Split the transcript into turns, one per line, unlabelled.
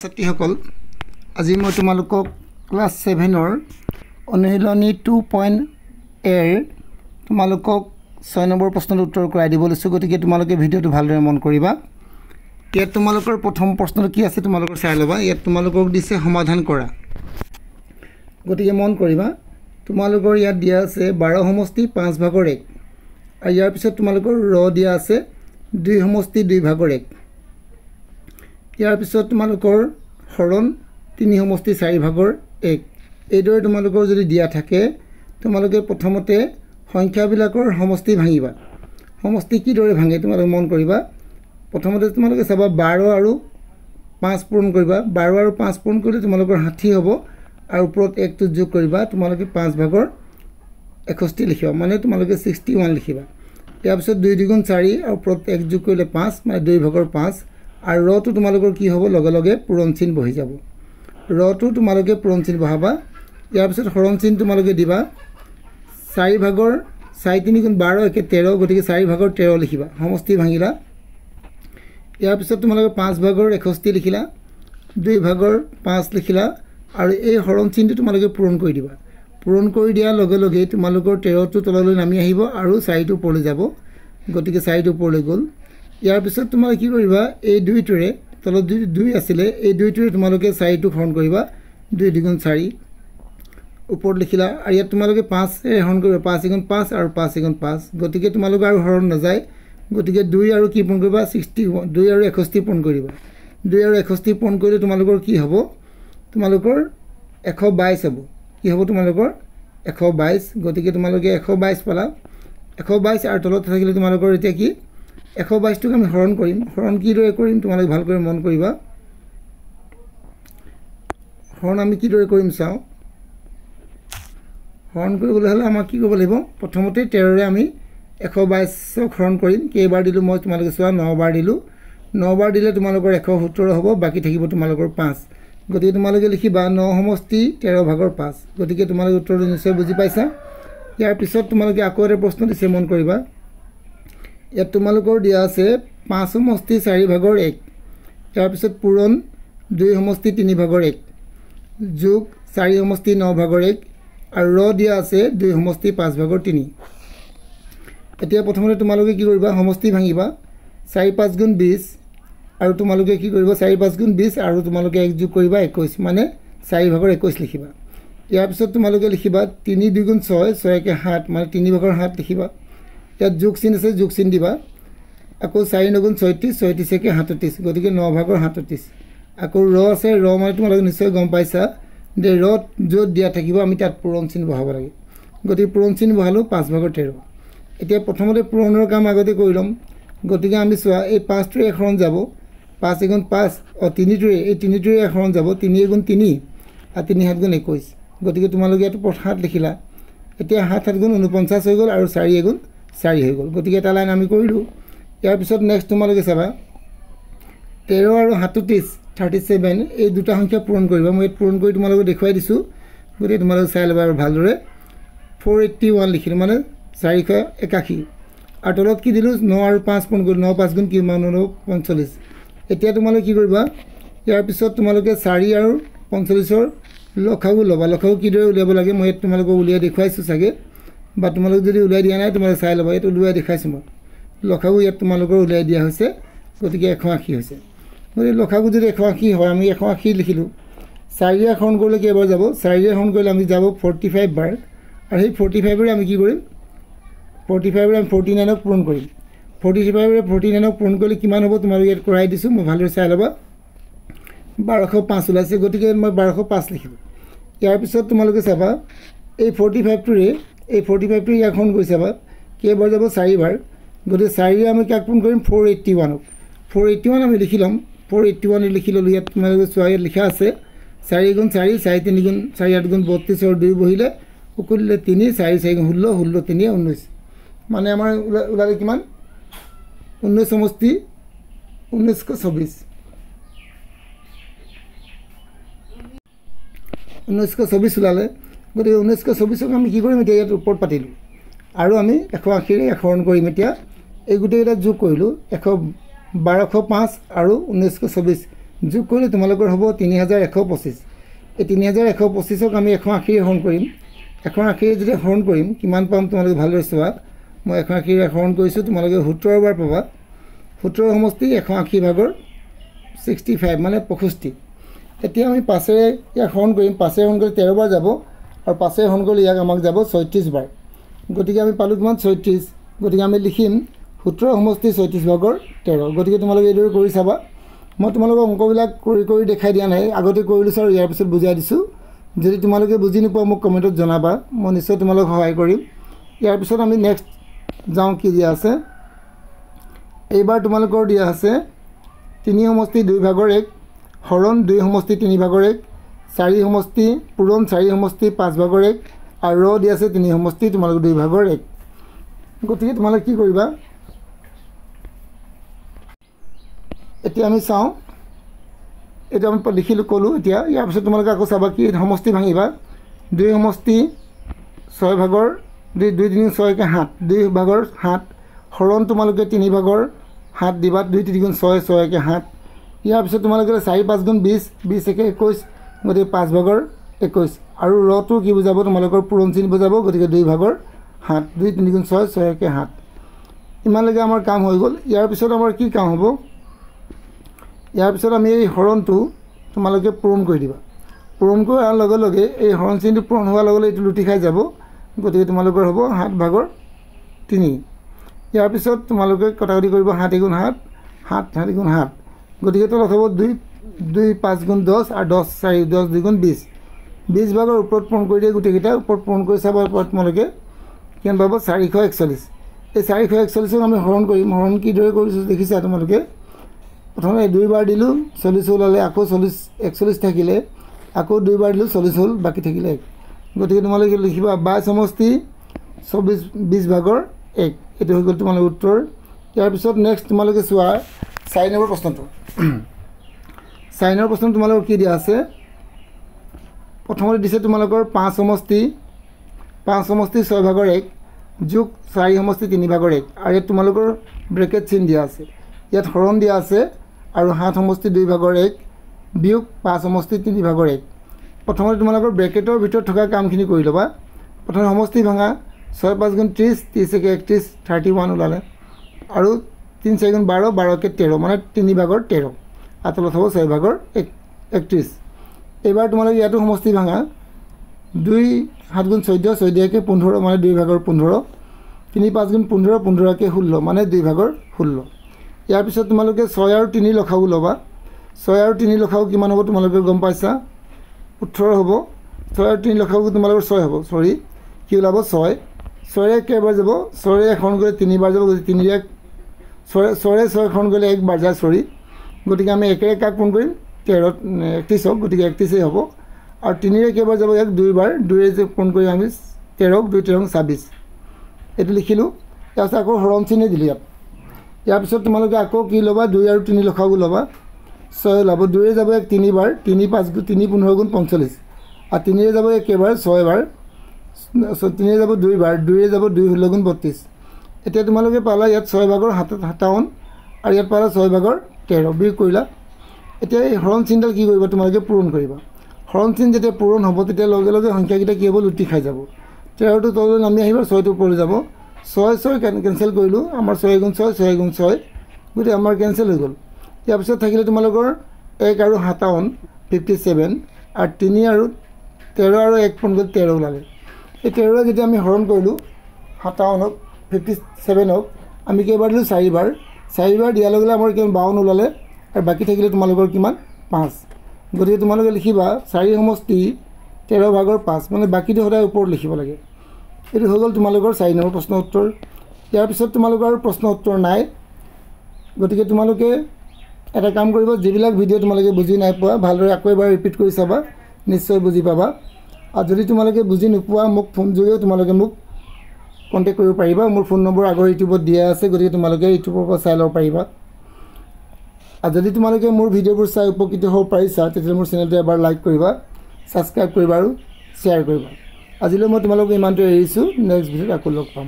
ছাত্ৰীসকল আজি মই তোমালোকক ক্লাছ 7ৰ অনুশীলনী 2.a তোমালোকক 6 নম্বৰ প্ৰশ্নৰ উত্তৰ কৰাই দিব লৈছো গতিকে তোমালোকে ভিডিওটো ভালদৰে মন কৰিবা ইয়াত তোমালোকৰ প্ৰথম প্ৰশ্নটো কি আছে তোমালোকৰ চাই লবা ইয়াত তোমালোকক দিছে সমাধান কৰা গতিকে মন কৰিবা তোমালোকৰ ইয়াত দিয়া আছে 12 সমষ্টি 5 ভাগৰ 1 আৰু ইয়াৰ পিছত তোমালোকৰ ৰ দিয়া আছে 2 সমষ্টি 2 ভাগৰ 1 ইয়াৰ পিছত তোমালোকৰ হৰণ 3 সমষ্টি 4 ভাগৰ 1 এইদৰে তোমালোকৰ যদি দিয়া থাকে তোমালোকে প্ৰথমতে সংখ্যাবিলাকৰ সমষ্টি ভাঙিবা সমষ্টি কি দৰে ভাঙে তোমালোকে মন কৰিবা প্ৰথমতে তোমালোকে চাবা 12 আৰু 5 পূৰণ কৰিবা 12 আৰু 5 পূৰণ কৰিলে তোমালোকৰ 60 হ'ব আৰু ওপৰত 1 টো যোগ কৰিবা তোমালোকে 5 ভাগৰ 61 লিখিবা মানে তোমালোকে 61 লিখিবা ইয়াৰ পিছত 2 দ্বিগুণ 4 আৰু ওপৰত 1 যোগ কৰিলে 5 মানে 2 ভাগৰ 5 আৰু ৰটো তোমালোকৰ কি হ'ব লগে লগে পূৰণ চিন বহি যাব ৰটো তোমালোকে পূৰণ চিন বহাবা ইয়াৰ পিছত হৰণ চিন তোমালোকে দিবা 4 ভাগৰ 4 3 গুণ 12 একে 13 গতিকে 4 ভাগৰ 13 লিখিবা সমষ্টি ভাঙিলা ইয়াৰ পিছত তোমালোকে 5 ভাগৰ 61 লিখিলা 2 ভাগৰ 5 লিখিলা আৰু এই হৰণ চিনটো তোমালোকে পূৰণ কৰি দিবা পূৰণ কৰি দিয়াৰ লগে লগে তোমালোকৰ 13 টো তললৈ নামি আহিব আৰু 4 টো ওপৰলৈ যাব গতিকে 4 টো ওপৰলৈ গ'ল ইয়াৰ পিছত তোমালোকে কি কৰিবা এই 2 টোৰে তলত 2 আছিল এই 2 টোৰে তোমালোকে 4 টো হৰণ কৰিবা 2 দ্বিগুণ 4 ওপৰত লিখিলা আৰু ইয়াত তোমালোকে 5 এ হৰণ কৰিবা 5 গুণ 5 আৰু 5 গুণ 5 গতিকে তোমালোকে আৰু হৰণ নাযায় গতিকে 2 আৰু কি পূৰণ কৰিবা 60 2 আৰু 61 পূৰণ কৰিবা 2 আৰু 61 পূৰণ কৰিলে তোমালোকৰ কি হ'ব তোমালোকৰ 122 হ'ব কি হ'ব তোমালোকৰ 122 গতিকে তোমালোকে 122 পালা 122 আৰু তলত থাকিলে তোমালোকৰ এতিয়া কি 122 টোক আমি হৰণ কৰিম হৰণ কি দৰে কৰিম তোমালোকে ভালকৈ মন কৰিবা হৰণ আমি কি দৰে কৰিম চাও হৰণ কৰিবলৈ হলে আমাক কি কৰিব লাগিব প্ৰথমতে 13 ৰে আমি 122 ক হৰণ কৰিম কেইবাৰ দিলো মই তোমালোকে চোৱা 9 বাৰ দিলো 9 বাৰ দিলে তোমালোকৰ 170 হ'ব বাকি থাকিব তোমালোকৰ 5 গতিকে তোমালোকে লিখিবা 9 সমষ্টি 13 ভাগৰ 5 গতিকে তোমালোকে উত্তৰটো নিশ্চয় বুজি পাইছা ইয়াৰ পিছত তোমালোকে আকৌ এটা প্ৰশ্ন দিছে মন কৰিবা ইয়াত তোমালোকৰ দিয়া আছে 5 সমষ্টি 4 ভাগৰ 1 ইয়াৰ পিছত পূৰণ 2 সমষ্টি 3 ভাগৰ 1 যোগ 4 সমষ্টি 9 ভাগৰ 1 আৰু ৰ দিয়া আছে 2 সমষ্টি 5 ভাগৰ 3 এতিয়া প্ৰথমতে তোমালোকে কি কৰিবা সমষ্টি ভাঙিবা 4 5 গুণ 20 আৰু তোমালোকে কি কৰিবা 4 5 গুণ 20 আৰু তোমালোকে 1 যোগ কৰিবা 21 মানে 4 ভাগৰ 21 লিখিবা ইয়াৰ পিছত তোমালোকে লিখিবা 3 2 গুণ 6 6 কে 7 মানে 3 ভাগৰ 7 লিখিবা ইয়াত যোগ চিন আছে যোগ চিন দিবা আকৌ 4 9 গুণ 36 36 কে 37 গতিকে 9 ভাগৰ 37 আকৌ ৰ আছে ৰ মানে তোমালোকে নিশ্চয় গম পাইছা যে ৰ য'ত দিয়া থাকিব আমি তাত পূৰণ চিন বহাব লাগে গতিকে পূৰণ চিন বহালো 5 ভাগৰ 13 এতিয়া প্ৰথমতে পূৰণৰ কাম আগতে কৰি লম গতিকে আমি চোৱা এই 5 টোৰে হৰণ যাব 5 গুণ 5 অ 3 টোৰে এই 3 টোৰে হৰণ যাব 3 গুণ 3 আৰু 3 7 গুণ 21 গতিকে তোমালোকে এটো 7 লিখিলা এতিয়া 7 7 গুণ 49 হৈ গ'ল আৰু 4 গুণ 4 হৈ গ'ল গতিকে এটা লাইন আমি কৰিলো ইয়াৰ পিছত নেক্সট তোমালোকে চাবা 13 আৰু 37 37 এই দুটা সংখ্যা পূৰণ কৰিবা মই পূৰণ কৰি তোমালোকে দেখুৱাই দিছো গতিকে তোমালোকে চাই লবা আৰু ভালদৰে 481 লিখিলো মানে 481 আৰু তলত কি দিলো 9 আৰু 5 পূৰণ কৰি 9 5 গুণ কিমান হ'ল 45 এতিয়া তোমালোকে কি কৰিবা ইয়াৰ পিছত তোমালোকে 4 আৰু 45ৰ লখাগু লবা লখাগু কি দৰে উলিয়াব লাগে মই তোমালোকক উলিয়াই দেখুৱাইছো চাগে বা তোমালোক যদি উলিয়াই দিয়া নাই তোমালোকে চাই লবা এটো উলিয়াই দেখাইছো মই লখাগু ইয়াত তোমালোকৰ উলিয়াই দিয়া হৈছে গতিকে 180 হৈছে গতিকে লখাগু যদি 180 হয় আমি 180 লিখিলো 4 ৰে হৰণ কৰিলে কেইবাৰ যাব 4 ৰে হৰণ কৰিলে আমি যাব 45 বাৰ আৰু সেই 45 ৰে আমি কি কৰিম 45 ৰে আমি 49 ক পূৰণ কৰিম 45 ৰে 49 ক পূৰণ কৰিলে কিমান হ'ব তোমালোকে ইয়াত কৰাই দিছো মই ভালদৰে চাই লবা 1205 ওলাইছে গতিকে মই 1205 লিখিলো ইয়াৰ পিছত তোমালোকে চাবা এই 45 টোৰে এই 45 টো ইয়াক হৰণ কৰি চাবা কেইবাৰ যাব 4 বাৰ গতিকে 4 ৰে আমি কাক পূৰণ কৰিম 481 ক 481 আমি লিখি লম 481 লিখি ললো ইয়াত তোমালোকে চোৱা ইয়াত লিখা আছে 4 গুণ 4 4 3 গুণ 4 8 গুণ 32 আৰু 2 বহিলে উকুলিলে 3 4 4 গুণ 16 16 3 19 মানে আমাৰ ওলালে কিমান 19 সমষ্টি 1924 1924 ওলালে গতিকে 1924 ক আমি কি কৰিম এতিয়া ইয়াত ওপৰত পাতিলো আৰু আমি 180 ৰে হৰণ কৰিম এতিয়া এই গোটেইটা যোগ কৰিলো 1205 আৰু 1924 যোগ কৰিলে তোমালোকৰ হ'ব 3125 এই 3125ক আমি 180 হৰণ কৰিম 180 যদি হৰণ কৰিম কিমান পাম তোমালোকে ভালদৰে চোৱা মই 180 হৰণ কৰিছোঁ তোমালোকে 17 বাৰ পাবা 17 সমষ্টি 180 ভাগৰ 65 মানে 65 এতিয়া আমি 5ৰে ইয়াক হৰণ কৰিম 5ৰে হৰণ কৰি 13 বাৰ যাব আৰু 5ৰে হৰণ কৰিলে ইয়াক আমাক যাব 36 বাৰ গতিকে আমি পালোঁ কিমান 36 গতিকে আমি লিখিম 17 সমষ্টি 36 ভাগৰ 13 গতিকে তোমালোকে এইদৰে কৰি চাবা মই তোমালোকক অংকবিলাক কৰি দেখাই দিয়া নাই আগতে কৰিলোঁ আৰু ইয়াৰ পিছত বুজাই দিছোঁ যদি তোমালোকে বুজি নোপোৱা মোক কমেণ্টত জনাবা মই নিশ্চয় তোমালোকক সহায় কৰিম ইয়াৰ পিছত আমি নেক্সট যাওঁ কি দিয়া আছে এইবাৰ তোমালোকৰ দিয়া আছে 3 সমষ্টি 2 ভাগৰ 1 হৰণ 2 সমষ্টি 3 ভাগৰ 1 4 সমষ্টি পূৰণ 4 সমষ্টি 5 ভাগৰ 1 আৰু ৰ দিয়া আছে 3 সমষ্টি তোমালোকৰ 2 ভাগৰ 1 গতিকে তোমালোকে কি কৰিবা এতিয়া আমি চাওঁ এটা আমি লিখিলোঁ ক'লোঁ এতিয়া ইয়াৰ পিছত তোমালোকে আকৌ চাবা কি সমষ্টি ভাঙিবা 2 সমষ্টি 6 ভাগৰ 2 3 6 কে 7 2 ভাগৰ 7 হৰণ তোমালোকে 3 ভাগৰ 7 দিবা 2 3 6 6 কে 7 ইয়াৰ পিছত তোমালোকে 4 5 গুণ 20 20 একে 21 গতিকে 5 ভাগৰ 21 আৰু ৰটো কি বুজাব তোমালোকৰ পূৰণ চিন বুজাব গতিকে 2 ভাগৰ 7 2 3 6 6 কে 7 ইমানলৈকে আমাৰ কাম হৈ গ'ল ইয়াৰ পিছত আমাৰ কি কাম হ'ব ইয়াৰ পিছত আমি এই হৰণটো তোমালোকে পূৰণ কৰি দিবা পূৰণ কৰাৰ লগে লগে এই হৰণ চিনটো পূৰণ হোৱাৰ লগে লগে এইটো লুটি খাই যাব গতিকে তোমালোকৰ হ'ব 7 ভাগৰ 3 ইয়াৰ পিছত তোমালোকে কটাকটি কৰিব 7 গুণ 7 7 4 গুণ 7 গতিকে তলত হ'ব 2 2 5 গুণ 10 আৰু 10 4 10 2 গুণ 20 20 ভাগৰ ওপৰত পূৰণ কৰি দিয়ে গোটেইকেইটা ওপৰত পূৰণ কৰি চাব ওপৰত তোমালোকে কিমান পাব 441 এই 441ক আমি হৰণ কৰিম হৰণ কিদৰে কৰিছোঁ দেখিছা তোমালোকে প্ৰথমে 2 বাৰ দিলোঁ 40 ওলালে আকৌ 41 থাকিলে আকৌ 2 বাৰ দিলোঁ 40 হ'ল বাকী থাকিলে 1 গতিকে তোমালোকে লিখিবা 22 সমষ্টি 20 ভাগৰ 1 এইটো হৈ গ'ল তোমালোকৰ উত্তৰ ইয়াৰ পিছত নেক্সট তোমালোকে চোৱা 4 নম্বৰ প্ৰশ্নটো 4 নম্বৰ প্ৰশ্ন তোমালোকৰ কি দিয়া আছে প্ৰথমতে দিছে তোমালোকৰ 5 সমষ্টি 6 ভাগৰ 1 যোগ 4 সমষ্টি 3 ভাগৰ 1 আৰু ইয়াত তোমালোকৰ ব্ৰেকেট চিন দিয়া আছে ইয়াত হৰণ দিয়া আছে আৰু 7 সমষ্টি 2 ভাগৰ 1 বিয়োগ 5 সমষ্টি 3 ভাগৰ 1 প্ৰথমতে তোমালোকৰ ব্ৰেকেটৰ ভিতৰত থকা কামখিনি কৰি ল'বা প্ৰথমে সমষ্টি ভাঙা 6 5 গুণ 30 30 একে 31 31 ওলালে আৰু 3 4 গুণ 12 12 কে 13 মানে 3 ভাগৰ 13 আৰু তলত হ'ব 6 ভাগৰ 31 এইবাৰ তোমালোকে ইয়াতো সমষ্টি ভাঙা 2 7 গুণ 14 14 একে 15 মানে 2 ভাগৰ 15 3 5 গুণ 15 15 কে 16 মানে 2 ভাগৰ 16 ইয়াৰ পিছত তোমালোকে 6 আৰু 3 লখাও ল'বা 6 আৰু 3 লখাও কিমান হ'ব তোমালোকে গম পাইছা 18 হ'ব 6 আৰু 3 লখাও তোমালোকৰ 6 হ'ব সৰি কি ওলাব 6 6 কেইবাৰ যাব 6 এখন গ'লে 3 বাৰ যাব গতিকে 3 এক 6 6 এখন গ'লে 1 বাৰ যায় সৰি গতিকে আমি একেৰে কাক পূৰণ কৰিম 13 31 হ'ব গতিকে 31 হ'ব আৰু 3 কেইবাৰ যাব 1 2 বাৰ 2 যে পূৰণ কৰি আমি 13 2 13 26 এইটো লিখিলোঁ তাৰপিছত আকৌ হৰণ চিনে দিলোঁ ইয়াৰ পিছত তোমালোকে আকৌ কি ল'বা 2 আৰু 3 লখাও ল'বা 6 ওলাব 2 যাব 1 3 বাৰ 3 5 3 15 গুণ 45 আৰু 3 যাব একেবাৰ 6 বাৰ 3 যাব 2 বাৰ 2 যাব 2 16 গুণ 32 এতিয়া তোমালোকে পালা ইয়াত 6 ভাগৰ 57 আৰু ইয়াত পালা 6 ভাগৰ 13 বিয়োগ কৰিলা এতিয়া এই হৰণ চিনডাল কি কৰিবা তোমালোকে পূৰণ কৰিবা হৰণ চিন যেতিয়া পূৰণ হ'ব তেতিয়া লগে লগে সংখ্যাকেইটা কি হ'ব লুটি খাই যাব 13টো তললৈ নামি আহিব 6টো ওপৰলৈ যাব 6 6 কেনচেল কৰিলোঁ আমাৰ 6 গুণ 6 6 গুণ 6 গতিকে আমাৰ কেনচেল হৈ গ'ল ইয়াৰ পিছত থাকিলে তোমালোকৰ 1 আৰু 57 57 আৰু 3 আৰু 13 আৰু 1 পূৰণ কৰি 13 ওলালে এই 13 যেতিয়া আমি হৰণ কৰিলোঁ 57ক 57ক আমি কেইবাৰ দিলোঁ 4 বাৰ দিয়াৰ লগে লগে আমাৰ কিমান 52 ওলালে আৰু বাকী থাকিলে তোমালোকৰ কিমান 5 গতিকে তোমালোকে লিখিবা 4 সমষ্টি 13 ভাগৰ 5 মানে বাকীটো সদায় ওপৰত লিখিব লাগে এইটো হৈ গ'ল তোমালোকৰ 4 নম্বৰ প্ৰশ্ন উত্তৰ ইয়াৰ পিছত তোমালোকৰ আৰু প্ৰশ্ন উত্তৰ নাই গতিকে তোমালোকে এটা কাম কৰিব যিবিলাক ভিডিঅ' তোমালোকে বুজি নাই পোৱা ভালদৰে আকৌ এবাৰ ৰিপিট কৰি চাবা নিশ্চয় বুজি পাবা আৰু যদি তোমালোকে বুজি নোপোৱা মোক ফোন যোগেও তোমালোকে মোক কণ্টেক্ট কৰিব পাৰিবা মোৰ ফোন নম্বৰ আগৰ ইউটিউবত দিয়া আছে গতিকে তোমালোকে ইউটিউবৰ পৰা চাই ল'ব পাৰিবা আৰু যদি তোমালোকে মোৰ ভিডিঅ'বোৰ চাই উপকৃত হ'ব পাৰিছা তেতিয়া মোৰ চেনেলটো এবাৰ লাইক কৰিবা ছাবস্ক্ৰাইব কৰিবা আৰু শ্বেয়াৰ কৰিবা আজিলৈ মই তোমালোকক ইমানটো এৰিছোঁ নেক্সট ভিডিঅ'ত আকৌ লগ পাম